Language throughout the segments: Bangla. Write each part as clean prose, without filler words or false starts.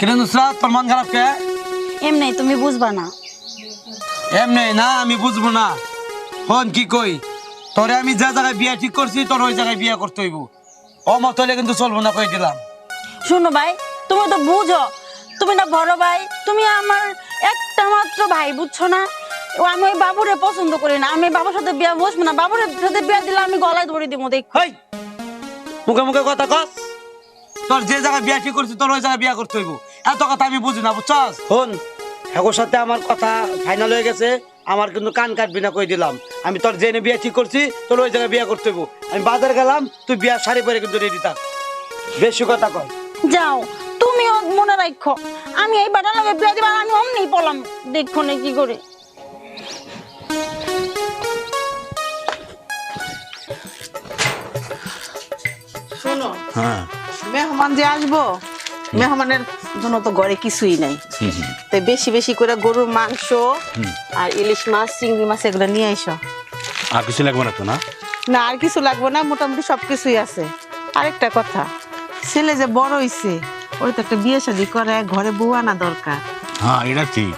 কিরে নুসরাত, তোর মন খারাপ কে? এমনি তুমি বুঝবা না। এমনি না, আমি বুঝবো না। হন কি কই, তোরে আমি যে জায়গায় বিয়ে ঠিক করছি তোর ওই জায়গায় বিয়ে করতে হইব। অমত হলে কিন্তু চলবো না, কই দিলাম। শোনো ভাই, তুমি তো বুঝো, তুমি না বড় ভাই, তুমি আমার একটা মাত্র ভাই, বুঝছো না? আমি ওই বাবুরে পছন্দ করি না, আমি বাবার সাথে বিয়ে বসবো না। বাবুরের সাথে বিয়ে দিলে আমি গলায় ধরে দিব। দেখ হেই, মুখে মুখে কথা কস। তোর যে জায়গায় বিয়ে ঠিক করছি তোর ওই জায়গায় বিয়ে করতে হইব, এত কথা আমি বুঝি না, বুঝছস? হন, হেগোর সাথে আমার কথা ফাইনাল হয়ে গেছে, আমার কিন্তু কান কাটবি না, কই দিলাম। আমি তোর জেনে বিয়ে ঠিক করছি, তোর ওই জায়গায় বিয়ে করতে হইব। আমি বাজার গেলাম, তুই বিয়ার শাড়ি পরে কিন্তু রেডি থাক। বেশি কথা কয়। যাও, তুমিও মনে রাখো, আমি এই বাটার লগে বিয়ে দিবার আমি অমনি পড়লাম। দেখো না কি করে। শোনো, হ্যাঁ মেহমান যে আসবো, মেহমানের জন্য তো ঘরে কিছুই নাই, তাই বেশি বেশি করে গরুর মাংস আর ইলিশ মাছ, চিংড়ি মাছ এগুলো নিয়ে এসো। আর কিছু লাগবে না তো? না না, আর কিছু লাগবে না, মোটামুটি সবকিছুই আছে। আরেকটা কথা, ছেলে যে বড় হইছে, ওই তো একটা বিয়ে শাদী করে ঘরে বউ আনা দরকার। হ্যাঁ, এটা ঠিক।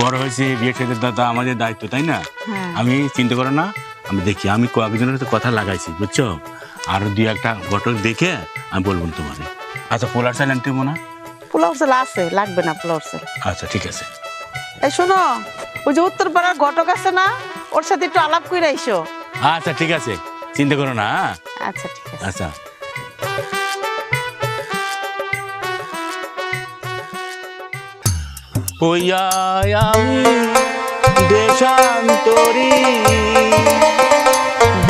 বড় হয়েছে, বিয়ে সাথে দাদা আমাদের দায়িত্ব, তাই না? হ্যাঁ। আমি চিন্তা করো না, আমি দেখি, আমি কয়েকজনের সাথে কথা লাগাইছি, বুঝছো? আর দুই একটা ঘটক দেখে আমি বলবো তোমাকে। আচ্ছা, পোলার চাল আনতে না? পোলাও চাল আছে, লাগবে না পোলাও চাল। আচ্ছা ঠিক আছে। এই শোনো, ওই যে উত্তর পাড়ার ঘটক আছে না, ওর সাথে একটু আলাপ করে আইসো। আচ্ছা ঠিক আছে, চিন্তা করো না। হ্যাঁ? আচ্ছা ঠিক আছে। আচ্ছা। হইয়া আমি দেশান্তরী,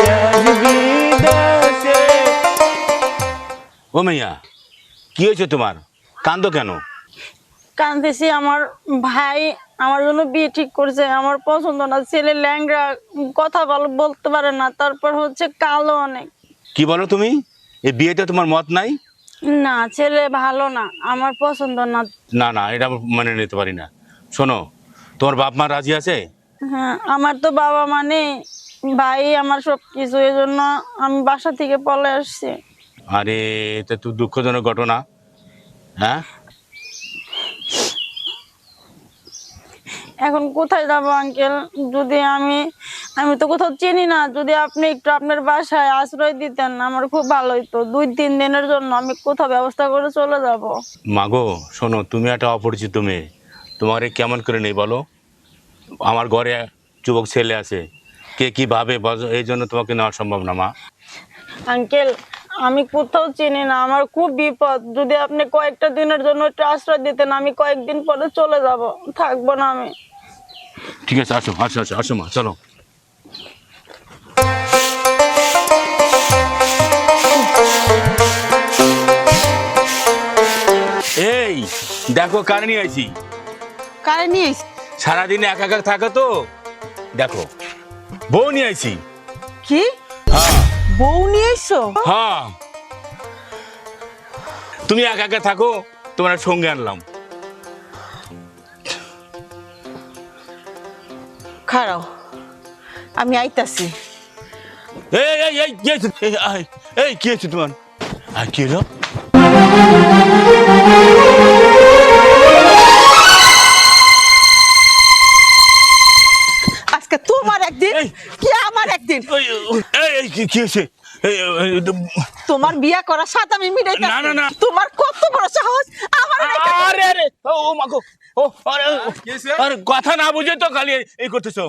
দেশ বিদেশে। ও মাইয়া, কি হয়েছে তোমার? কান্দো কেন? কাঁদতেছি, আমার ভাই আমার জন্য বিয়ে ঠিক করছে। আমার পছন্দ না, ছেলে ল্যাংড়া, কথা ভালো বলতে পারে না, তারপর হচ্ছে কালো অনেক। কি বলো তুমি? এই বিয়েতে তোমার মত নাই? না, ছেলে ভালো না, আমার পছন্দ না। না না, এটা আমি মানে নিতে পারি না। শোনো, তোমার বাপ মা রাজি আছে? হ্যাঁ, আমার তো বাবা মানে ভাই আমার সবকিছু, এই জন্য আমি বাসা থেকে পলে আসছি। আরে, এটা তো দুঃখজনক ঘটনা। হ্যাঁ, এখন কোথায় যাবো আঙ্কেল? যদি আমি আমি তো কোথাও চিনি না, যদি আপনি একটু আপনার বাসায় আশ্রয় দিতেন আমার খুব ভালো হইতো। 2-3 দিনের জন্য আমি কোথাও ব্যবস্থা করে চলে যাব। মাগো শোনো, তুমি একটা অপরিচিত মেয়ে, তোমারে কেমন করে নেই বলো? আমার ঘরে যুবক ছেলে আছে, কে কি ভাবে এই জন্য তোমাকে নেওয়া সম্ভব না মা। আঙ্কেল, আমি কোথাও চিনি না, আমার খুব বিপদ। যদি আপনি কয়েকটা দিনের জন্য একটু আশ্রয় দিতেন, আমি কয়েকদিন পরে চলে যাব, থাকবো না আমি। ঠিক আছে, আসো আসো আসো আসো মা, চলো। এই দেখো, কার নিয়ে আইছি। কারে নিয়ে আইস? সারাদিন একা একা থাকো তো, দেখো বউ নিয়ে আইছি। কি হ্যাঁ বউ নিয়ে আইসো? হ্যাঁ, তুমি একা একা থাকো, তোমার সঙ্গে আনলাম। খাড়াও, আমি আইতাছি। এই এই এই কি হয়েছে? এই কি হয়েছে তোমার? আর কি হলো? আজকে তোমার একদিন, এই। কি আমার একদিন। এই এই কি হয়েছে? তোমার বিয়া করার সাথে আমি মিটাইতাছি। না, না, না। তোমার কত বড় সাহস আমার আরে আরে ও মাগো, ও আরে আরে কথা না বুঝে তো খালি এই করতেছো।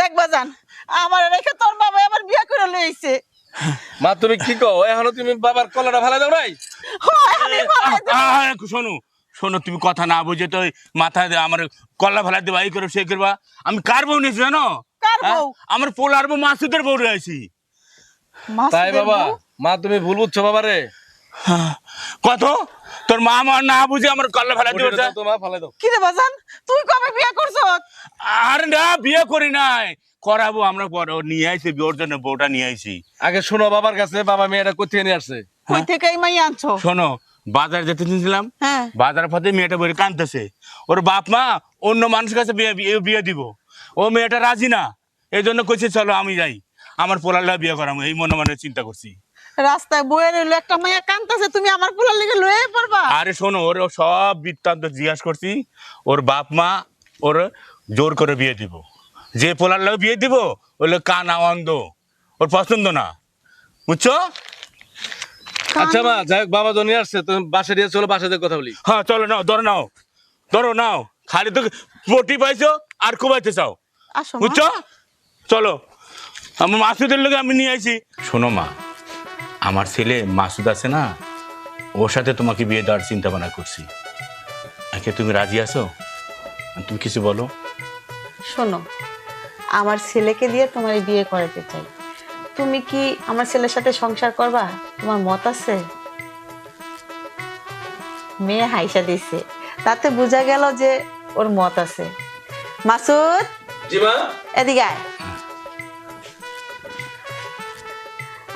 দেখবা জান, আমার রেখে তোর বাবা আমার বিয়া করে লইছে। মা তুমি কি কও? এখনো তুমি বাবার কলাটা ভালো দাও নাই? শোনো শোনো, তুমি কথা না বুঝে তো মাথায় আমার কল্লা ফেলা দেবা, এই করো সেই করবা। আমি কার বউ নিয়েছি জানো? কার বউ? আমার পোলার বউ মাসুদের বউ রয়েছি। তাই বাবা, মা তুমি ভুল বুঝছো বাবারে। কত তোর মা আমার না বুঝে আমার কল্লা ফেলা দিবে। তো মা ফালাই দাও। কি রে বাজান, তুই কবে বিয়া করছ? আর না, বিয়ে করি নাই, করাবো আমরা পরে। ও নিয়ে আইছি, ওর জন্য বউটা নিয়ে আইছি। আগে শোনো বাবার কাছে, বাবা মেয়েটা কোথায় নিয়ে আসছে। কই থেকে এই মাই আনছো? শোনো, বাজার যেতে নিয়েছিলাম, হ্যাঁ। বাজার পথে মেয়েটা বলে কাঁদতেছে, ওর বাপ মা অন্য মানুষের কাছে বিয়ে দিব, ও মেয়েটা রাজি না, এই জন্য কইছে চলো আমি যাই, আমার পোলারলা বিয়ে করাবো, এই মনে মনে চিন্তা করছি। রাস্তায় বয়ে রইলো একটা মাইয়া কান্তাছে, তুমি আমার পোলার লেগে লয়ে পড়বা? আরে শোনো, ওর সব বৃত্তান্ত জিজ্ঞাসা করছি। ওর বাপ মা ওর জোর করে বিয়ে দিব। যে পোলার লোক বিয়ে দিব ওই লোক কানা অন্ধ, ওর পছন্দ না, বুঝছো? আচ্ছা মা, যাই হোক, বাবা তো নিয়ে আসছে, তুমি বাসা দিয়ে চলো, বাসাতে কথা বলি। হ্যাঁ চলো, নাও, ধরো নাও, ধরো নাও। খালি তো পটি পাইছো আর কুবাইতে চাও, আসো মা। বুঝছো? চলো, আমার মাসুদের লোক আমি নিয়ে আইছি। শোনো মা, আমার ছেলে মাসুদ আছে না, ওর সাথে তোমাকে বিয়ে দেওয়ার চিন্তা ভাবনা করছি। আচ্ছা তুমি রাজি আছো? তুমি কিছু বলো। শোনো, আমার ছেলেকে দিয়ে তোমার এই বিয়ে করাতে চাই। তুমি কি আমার ছেলের সাথে সংসার করবা? তোমার মত আছে? মেয়ে হাইসা দিছে, তাতে বোঝা গেল যে ওর মত আছে। মাসুদ, জি মা। এদিকে আয়।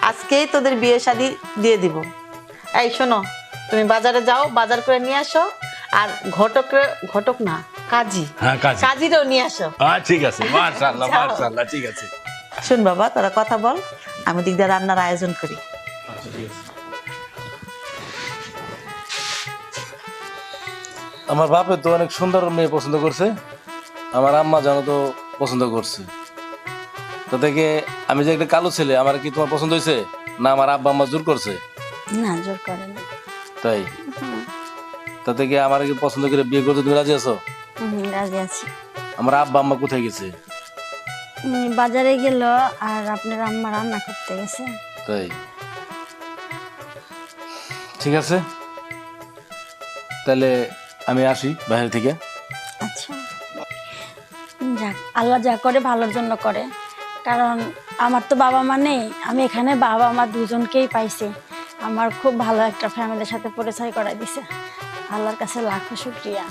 আজকেই তোদের বিয়ে শাদী দিয়ে দিব। এই শোনো, তুমি বাজারে যাও, বাজার করে নিয়ে আসো। আর ঘটক না, কাজী, হ্যাঁ, কাজী। কাজীরও নিয়ে আসো। ঠিক আছে, মাশাআল্লাহ যাও। মাশাআল্লাহ, ঠিক আছে। শোন বাবা, তোরা কথা বল, আমি দিক দিয়ে রান্নার আয়োজন করি। আমার বাপে তো অনেক সুন্দর মেয়ে পছন্দ করছে, আমার আম্মা জানো তো পছন্দ করছে। তো থেকে আমি যে একটা কালো ছেলে, আমার কি তোমার পছন্দ হয়েছে না আমার আব্বা আম্মা জোর করছে? না, জোর করে না। তাই? তা থেকে আমার কি পছন্দ করে বিয়ে করতে তুমি রাজি আছো? রাজি আছি। আমার আব্বা আম্মা কোথায় গেছে? বাজারে গেল আর আপনার আম্মা রান্না করতে গেছে। তাই? ঠিক আছে, তাহলে আমি আসি বাইরে থেকে। আচ্ছা, যাক, আল্লাহ যা করে ভালোর জন্য করে। কারণ আমার তো বাবা মা নেই, আমি এখানে বাবা মা দুজনকেই পাইছি। আমার খুব ভালো একটা ফ্যামিলির সাথে পরিচয় করাই দিছে। আল্লাহর কাছে লাখো শুকরিয়া।